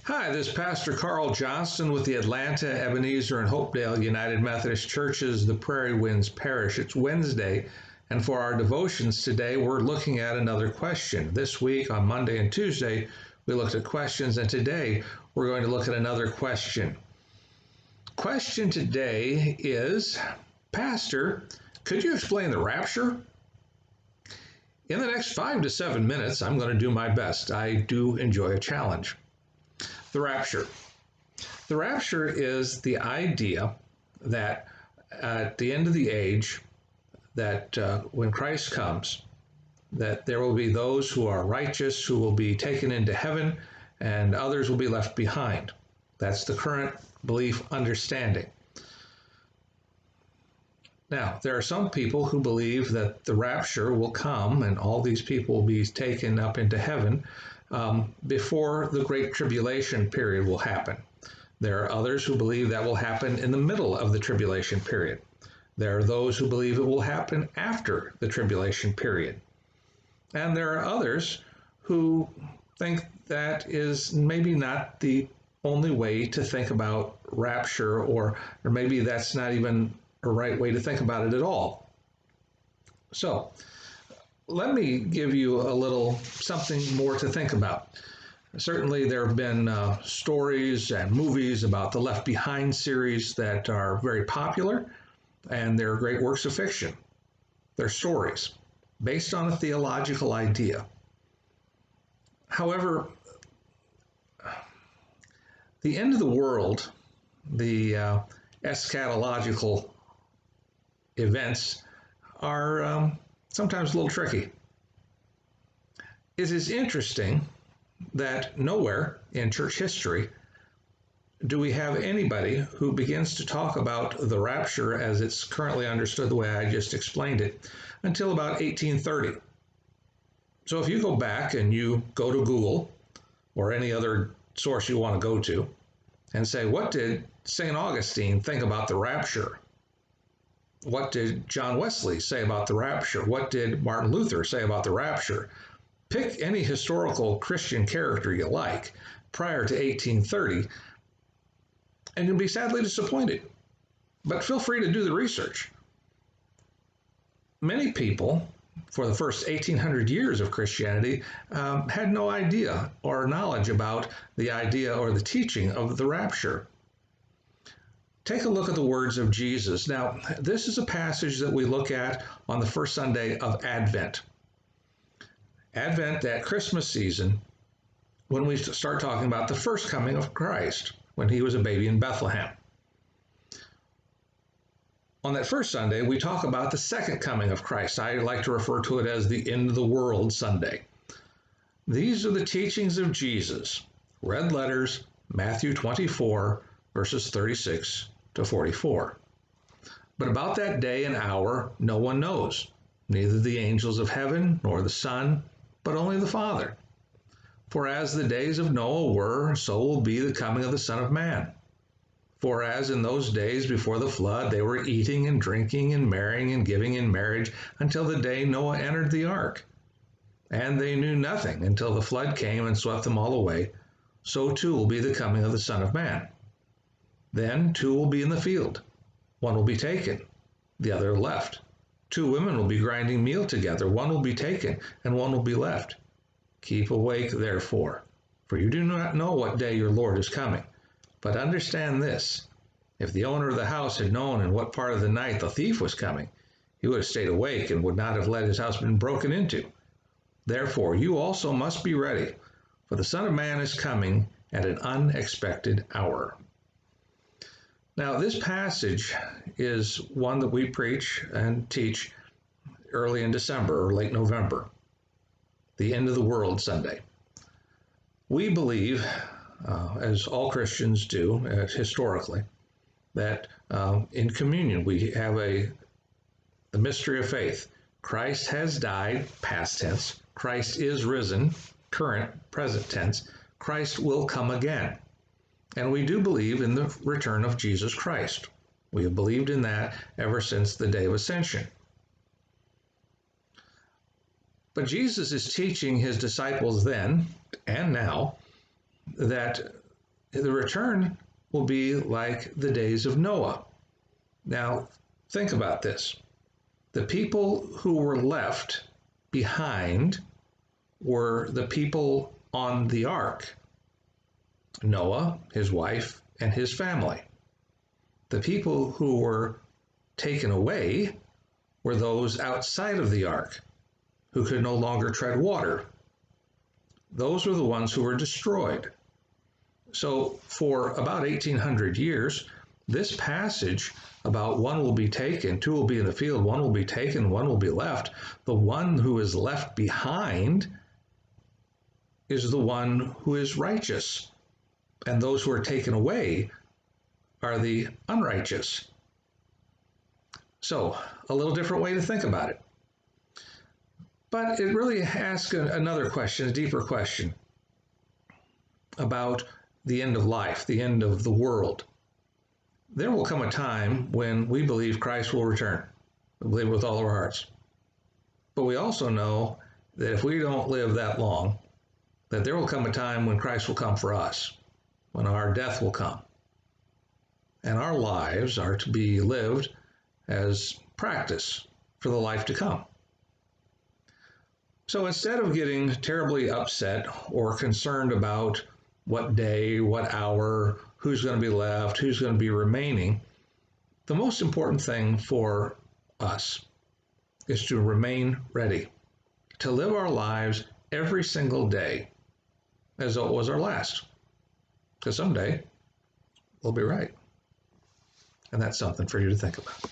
Hi, this is Pastor Carl Johnston with the Atlanta, Ebenezer, and Hopedale United Methodist Churches, the Prairie Winds Parish. It's Wednesday, and for our devotions today, we're looking at another question. This week, on Monday and Tuesday, we looked at questions, and today we're going to look at another question. Question today is, Pastor, could you explain the rapture? In the next 5 to 7 minutes, I'm going to do my best. I do enjoy a challenge. The rapture. The rapture is the idea that at the end of the age, that when Christ comes, that there will be those who are righteous who will be taken into heaven and others will be left behind. That's the current belief understanding. Now, there are some people who believe that the rapture will come and all these people will be taken up into heaven before the Great Tribulation period will happen. There are others who believe that will happen in the middle of the tribulation period. There are those who believe it will happen after the tribulation period. And there are others who think that is maybe not the only way to think about rapture, or maybe that's not even a right way to think about it at all. So, let me give you a little something more to think about. Certainly there have been stories and movies about the Left Behind series that are very popular, and they're great works of fiction. They're stories based on a theological idea. However, the end of the world, the eschatological events are sometimes a little tricky. It is interesting that nowhere in church history do we have anybody who begins to talk about the rapture as it's currently understood the way I just explained it until about 1830. So if you go back and you go to Google or any other source you want to go to and say, what did St. Augustine think about the rapture? What did John Wesley say about the rapture? What did Martin Luther say about the rapture? Pick any historical Christian character you like prior to 1830, and you'll be sadly disappointed. But feel free to do the research. Many people, for the first 1800 years of Christianity, had no idea or knowledge about the idea or the teaching of the rapture. Take a look at the words of Jesus. Now, this is a passage that we look at on the first Sunday of Advent. Advent, that Christmas season, when we start talking about the first coming of Christ, when he was a baby in Bethlehem. On that first Sunday, we talk about the second coming of Christ. I like to refer to it as the end of the world Sunday. These are the teachings of Jesus. Red letters, Matthew 24, verses 36 to 44. But about that day and hour, no one knows, neither the angels of heaven nor the Son, but only the Father. For as the days of Noah were, so will be the coming of the Son of Man. For as in those days before the flood, they were eating and drinking and marrying and giving in marriage until the day Noah entered the ark. And they knew nothing until the flood came and swept them all away. So too will be the coming of the Son of Man. Then 2 will be in the field. 1 will be taken, the other left. 2 women will be grinding meal together. 1 will be taken, and 1 will be left. Keep awake, therefore, for you do not know what day your Lord is coming. But understand this, if the owner of the house had known in what part of the night the thief was coming, he would have stayed awake and would not have let his house been broken into. Therefore, you also must be ready, for the Son of Man is coming at an unexpected hour. Now, this passage is one that we preach and teach early in December or late November, the end of the world Sunday. We believe, as all Christians do historically, that in communion we have the mystery of faith. Christ has died, past tense. Christ is risen, current, present tense. Christ will come again. And we do believe in the return of Jesus Christ. We have believed in that ever since the day of ascension. But Jesus is teaching his disciples then and now that The return will be like the days of Noah. Now, think about this. The people who were left behind were the people on the ark: Noah, his wife, and his family. The people who were taken away were those outside of the ark, who could no longer tread water. Those were the ones who were destroyed. So for about 1800 years, this passage about one will be taken, two will be in the field, one will be taken, one will be left. The one who is left behind is the one who is righteous, and those who are taken away are the unrighteous. So a little different way to think about it. But it really asks another question, a deeper question about the end of life, the end of the world. There will come a time when we believe Christ will return. We believe with all of our hearts. But we also know that if we don't live that long, that there will come a time when Christ will come for us, when our death will come. And our lives are to be lived as practice for the life to come. So instead of getting terribly upset or concerned about what day, what hour, who's going to be left, who's going to be remaining, the most important thing for us is to remain ready, to live our lives every single day as though it was our last. Because someday we'll be right. And that's something for you to think about.